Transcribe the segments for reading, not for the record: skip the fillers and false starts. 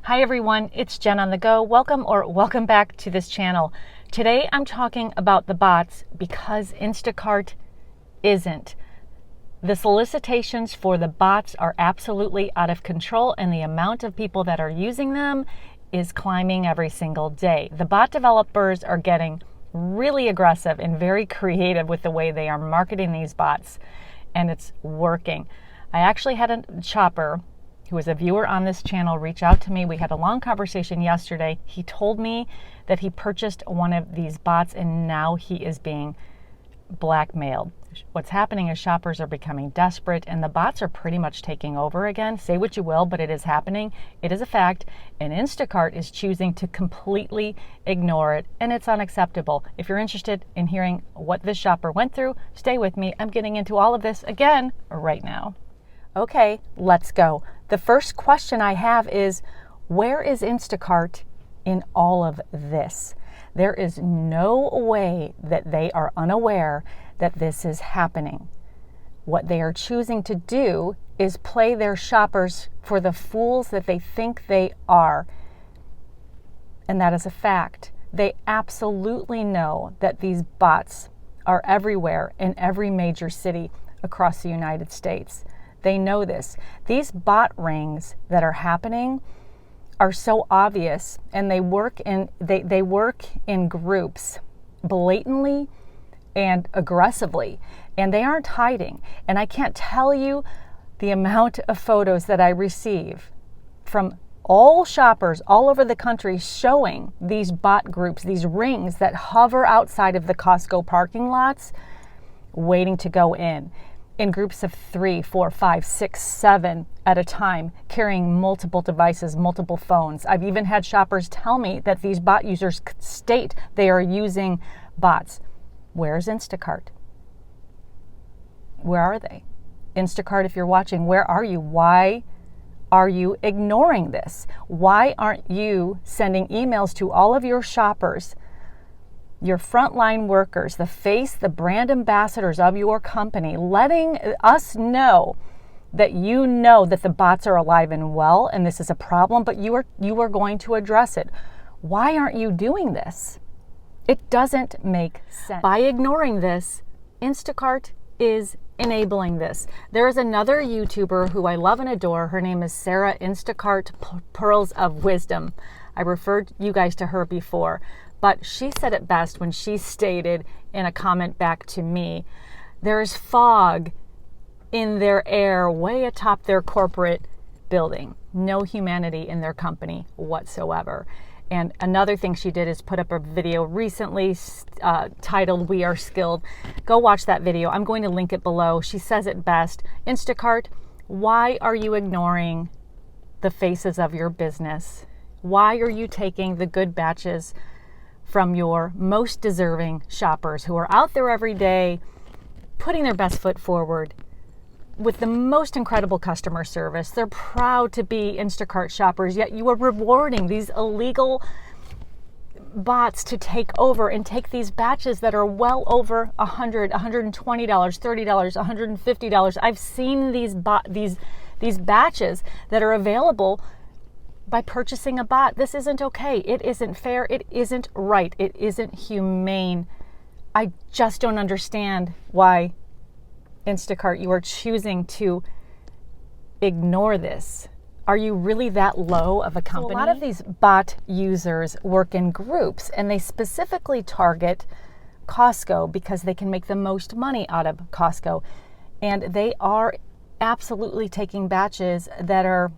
Hi everyone, it's Jen on the go. Welcome back to this channel. Today I'm talking about the bots because Instacart isn't. The solicitations for the bots are absolutely out of control, and the amount of people that are using them is climbing every single day. The bot developers are getting really aggressive and very creative with the way they are marketing these bots, and it's working. I actually had a shopper who was a viewer on this channel reach out to me. We had a long conversation yesterday. He told me that he purchased one of these bots and now he is being blackmailed. What's happening is shoppers are becoming desperate and the bots are pretty much taking over again. Say what you will, but it is happening. It is a fact, and Instacart is choosing to completely ignore it, and it's unacceptable. If you're interested in hearing what this shopper went through, stay with me. I'm getting into all of this again right now. Okay, let's go. The first question I have is, where is Instacart in all of this? There is no way that they are unaware that this is happening. What they are choosing to do is play their shoppers for the fools that they think they are. And that is a fact. They absolutely know that these bots are everywhere in every major city across the United States. They know this. These bot rings that are happening are so obvious, and they work in groups blatantly and aggressively, and they aren't hiding. And I can't tell you the amount of photos that I receive from all shoppers all over the country showing these bot groups, these rings that hover outside of the Costco parking lots waiting to go in groups of 3, 4, 5, 6, 7 at a time, carrying multiple devices, multiple phones. I've even had shoppers tell me that these bot users state they are using bots. Where's Instacart? Where are they? Instacart, if you're watching, where are you? Why are you ignoring this? Why aren't you sending emails to all of your shoppers, your frontline workers, the brand ambassadors of your company, letting us know that you know that the bots are alive and well and this is a problem, but you are going to address it? Why aren't you doing this? It doesn't make sense. By ignoring this, Instacart is enabling this. There is another YouTuber who I love and adore. Her name is Sarah Instacart Pearls of Wisdom. I referred you guys to her before. But she said it best when she stated in a comment back to me, there is fog in their air way atop their corporate building. No humanity in their company whatsoever. And another thing she did is put up a video recently titled "We Are Skilled." Go watch that video. I'm going to link it below. She says it best. Instacart, why are you ignoring the faces of your business? Why are you taking the good batches from your most deserving shoppers who are out there every day putting their best foot forward with the most incredible customer service? They're proud to be Instacart shoppers, yet you are rewarding these illegal bots to take over and take these batches that are well over $100, $120, $30, $150. I've seen these batches that are available by purchasing a bot. This isn't okay. It isn't fair. It isn't right. It isn't humane. I just don't understand why, Instacart, you are choosing to ignore this. Are you really that low of a company? So a lot of these bot users work in groups, and they specifically target Costco because they can make the most money out of Costco. And they are absolutely taking batches that are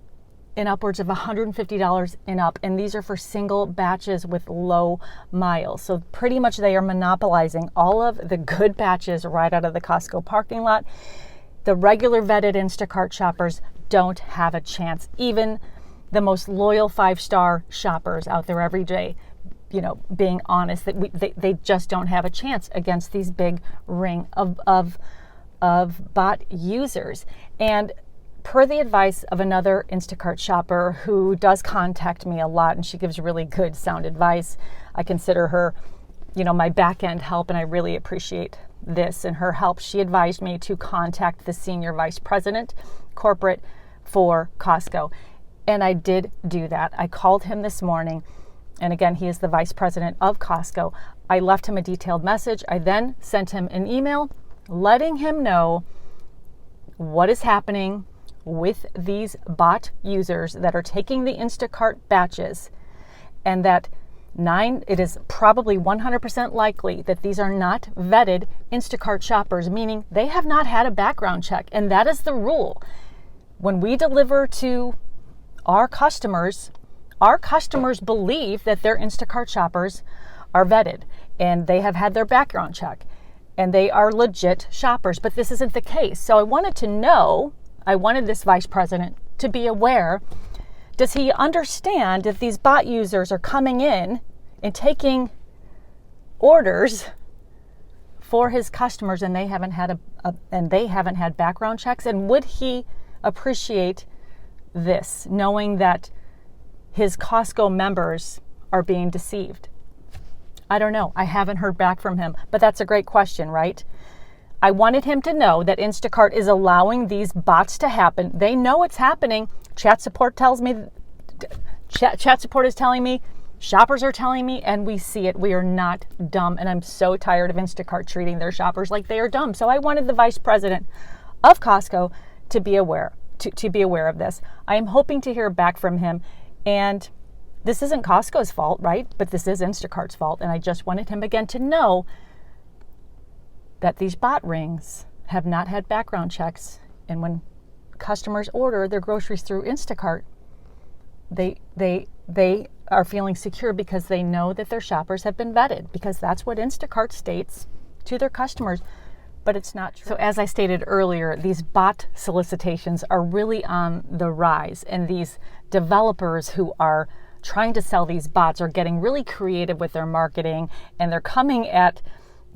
in upwards of $150 and up, and these are for single batches with low miles. So pretty much they are monopolizing all of the good batches right out of the Costco parking lot. The regular vetted Instacart shoppers don't have a chance. Even the most loyal 5-star shoppers out there every day, being honest, that they just don't have a chance against these big ring of bot users. And per the advice of another Instacart shopper who does contact me a lot, and she gives really good sound advice, I consider her, my back end help, and I really appreciate this and her help. She advised me to contact the senior vice president corporate for Costco. And I did do that. I called him this morning. And again, he is the vice president of Costco. I left him a detailed message. I then sent him an email letting him know what is happening with these bot users that are taking the Instacart batches, and that it is probably 100% likely that these are not vetted Instacart shoppers, meaning they have not had a background check. And that is the rule. When we deliver to our customers believe that their Instacart shoppers are vetted and they have had their background check and they are legit shoppers, but this isn't the case. So I wanted this vice president to be aware. Does he understand that these bot users are coming in and taking orders for his customers and they haven't had background checks? And would he appreciate this, knowing that his Costco members are being deceived? I don't know. I haven't heard back from him, but that's a great question, right? I wanted him to know that Instacart is allowing these bots to happen. They know it's happening. Chat support is telling me, shoppers are telling me, and we see it. We are not dumb, and I'm so tired of Instacart treating their shoppers like they are dumb. So I wanted the vice president of Costco to be aware of this. I am hoping to hear back from him, and this isn't Costco's fault, right? But this is Instacart's fault, and I just wanted him again to know that these bot rings have not had background checks, and when customers order their groceries through Instacart, they are feeling secure because they know that their shoppers have been vetted, because that's what Instacart states to their customers, but it's not true. So as I stated earlier, these bot solicitations are really on the rise, and these developers who are trying to sell these bots are getting really creative with their marketing, and they're coming at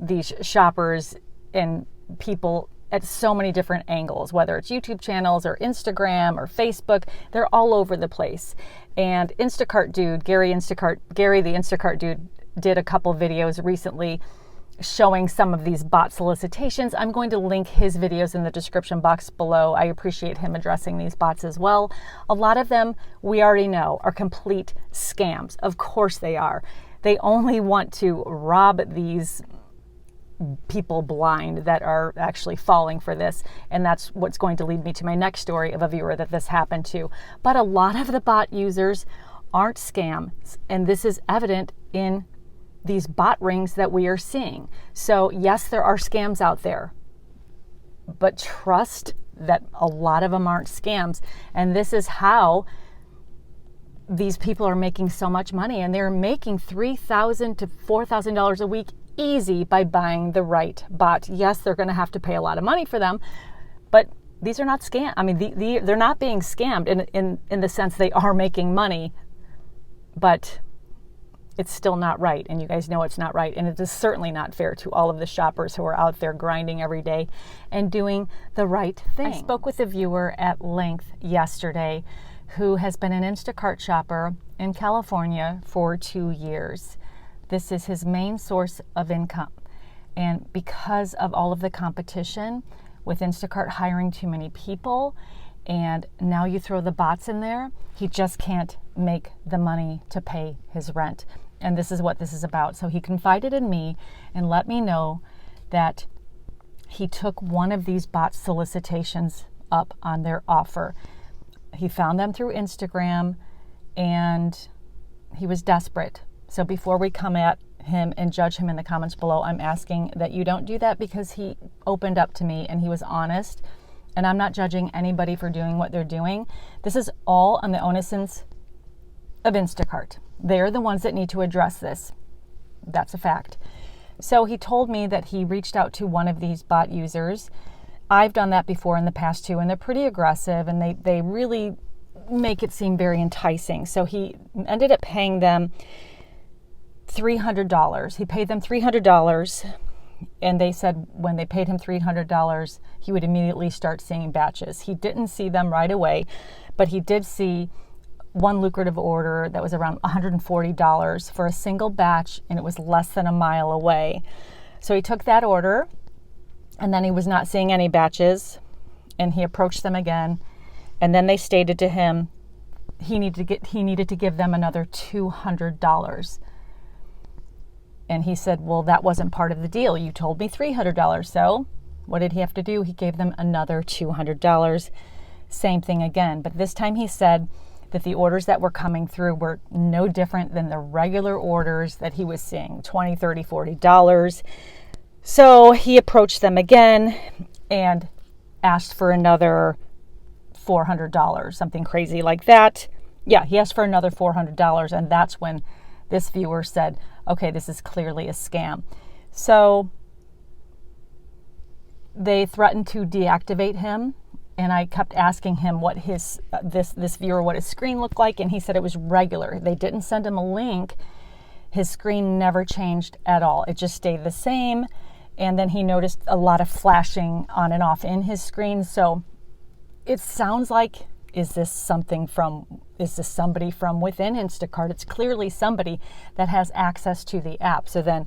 these shoppers and people at so many different angles, whether it's YouTube channels or Instagram or Facebook. They're all over the place. And Instacart Dude, Gary the Instacart Dude, did a couple videos recently showing some of these bot solicitations. I'm going to link his videos in the description box below. I appreciate him addressing these bots as well. A lot of them, we already know, are complete scams. Of course they are. They only want to rob these people blind that are actually falling for this. And that's what's going to lead me to my next story of a viewer that this happened to. But a lot of the bot users aren't scams, and this is evident in these bot rings that we are seeing. So yes, there are scams out there, but trust that a lot of them aren't scams. And this is how these people are making so much money, and they're making $3,000 to $4,000 a week easy by buying the right bot. Yes, they're going to have to pay a lot of money for them, but these are not scam. I mean, they're not being scammed in the sense they are making money, but it's still not right. And you guys know it's not right. And it is certainly not fair to all of the shoppers who are out there grinding every day and doing the right thing. I spoke with a viewer at length yesterday who has been an Instacart shopper in California for 2 years. This is his main source of income. And because of all of the competition with Instacart hiring too many people, and now you throw the bots in there, he just can't make the money to pay his rent. And this is what this is about. So he confided in me and let me know that he took one of these bot solicitations up on their offer. He found them through Instagram and he was desperate. So before we come at him and judge him in the comments below, I'm asking that you don't do that, because he opened up to me and he was honest. And I'm not judging anybody for doing what they're doing. This is all on the onus of Instacart. They're the ones that need to address this. That's a fact. So he told me that he reached out to one of these bot users. I've done that before in the past too, and they're pretty aggressive, and they really make it seem very enticing. So he ended up paying them $300. He paid them $300, and they said when they paid him $300, he would immediately start seeing batches. He didn't see them right away, but he did see one lucrative order that was around $140 for a single batch, and it was less than a mile away. So he took that order, and then he was not seeing any batches, and he approached them again, and then they stated to him he needed to give them another $200. And he said, well, that wasn't part of the deal. You told me $300. So what did he have to do? He gave them another $200. Same thing again. But this time he said that the orders that were coming through were no different than the regular orders that he was seeing, $20, $30, $40. So he approached them again and asked for another $400, something crazy like that. Yeah, he asked for another $400, and that's when this viewer said, okay, this is clearly a scam. So they threatened to deactivate him, and I kept asking him what his this viewer what his screen looked like, and he said it was regular. They didn't send him a link. His screen never changed at all. It just stayed the same, and then he noticed a lot of flashing on and off in his screen. So it sounds like, is this somebody from within Instacart? It's clearly somebody that has access to the app. So then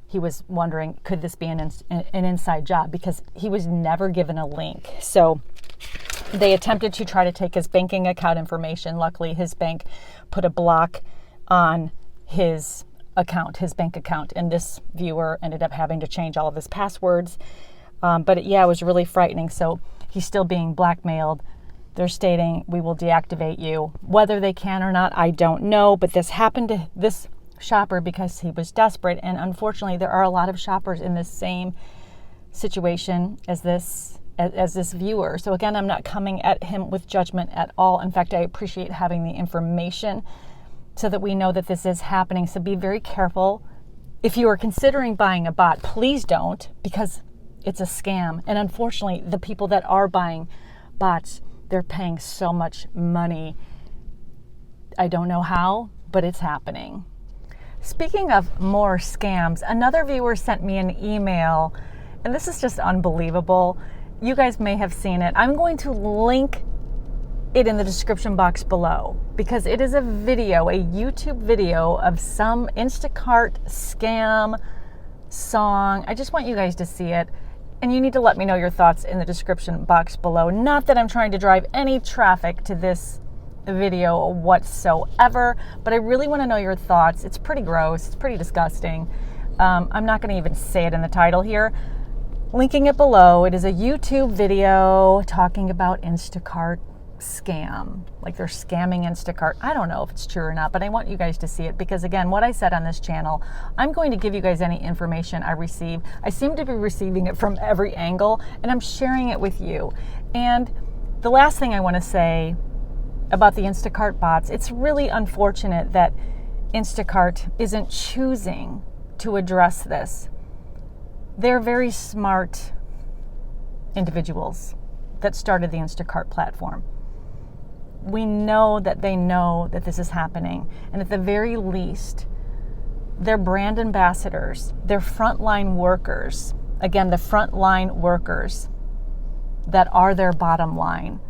he was wondering, could this be an inside job? Because he was never given a link. So they attempted to try to take his banking account information. Luckily, his bank put a block on his bank account, and this viewer ended up having to change all of his passwords. But it was really frightening. So he's still being blackmailed. They're stating, we will deactivate you. Whether they can or not, I don't know. But this happened to this shopper because he was desperate. And unfortunately, there are a lot of shoppers in the same situation as this viewer. So again, I'm not coming at him with judgment at all. In fact, I appreciate having the information so that we know that this is happening. So be very careful. If you are considering buying a bot, please don't, because it's a scam. And unfortunately, the people that are buying bots, they're paying so much money. I don't know how, but it's happening. Speaking of more scams, another viewer sent me an email, and this is just unbelievable. You guys may have seen it. I'm going to link it in the description box below because it is a YouTube video of some Instacart scam song. I just want you guys to see it. And you need to let me know your thoughts in the description box below. Not that I'm trying to drive any traffic to this video whatsoever, but I really want to know your thoughts. It's pretty gross. It's pretty disgusting. I'm not going to even say it in the title here. Linking it below. It is a YouTube video talking about Instacart scam. Like they're scamming Instacart. I don't know if it's true or not, but I want you guys to see it because, again, what I said on this channel, I'm going to give you guys any information I receive. I seem to be receiving it from every angle, and I'm sharing it with you. And the last thing I want to say about the Instacart bots, it's really unfortunate that Instacart isn't choosing to address this. They're very smart individuals that started the Instacart platform. We know that they know that this is happening. And at the very least, they're brand ambassadors, they're frontline workers. Again, the frontline workers that are their bottom line.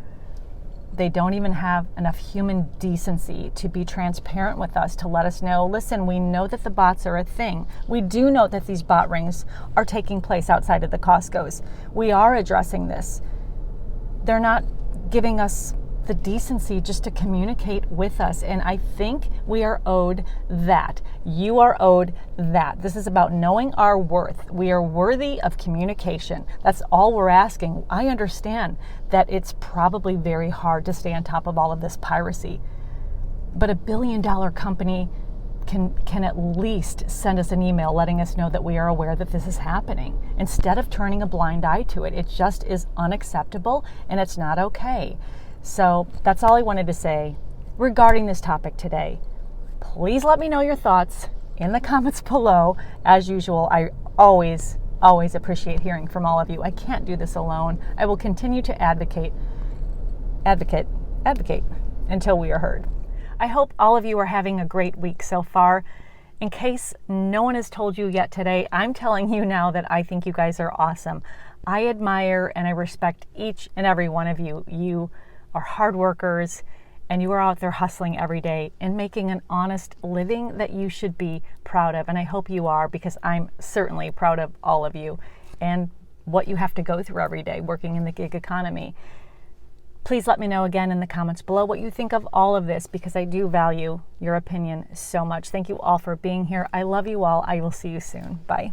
They don't even have enough human decency to be transparent with us, to let us know, listen, we know that the bots are a thing. We do know that these bot rings are taking place outside of the Costco's. We are addressing this. They're not giving us the decency just to communicate with us. And I think we are owed that. You are owed that. This is about knowing our worth. We are worthy of communication. That's all we're asking. I understand that it's probably very hard to stay on top of all of this piracy. But $1 billion company can at least send us an email letting us know that we are aware that this is happening, instead of turning a blind eye to it. It just is unacceptable, and it's not okay. So that's all I wanted to say regarding this topic today. Please let me know your thoughts in the comments below. As usual, I always appreciate hearing from all of you. I can't do this alone. I will continue to advocate until we are heard. I hope all of you are having a great week so far. In case no one has told you yet today, I'm telling you now that I think you guys are awesome. I admire and I respect each and every one of you. You are hard workers, and you are out there hustling every day and making an honest living that you should be proud of. And I hope you are, because I'm certainly proud of all of you and what you have to go through every day working in the gig economy. Please let me know again in the comments below what you think of all of this, because I do value your opinion so much. Thank you all for being here. I love you all. I will see you soon. Bye.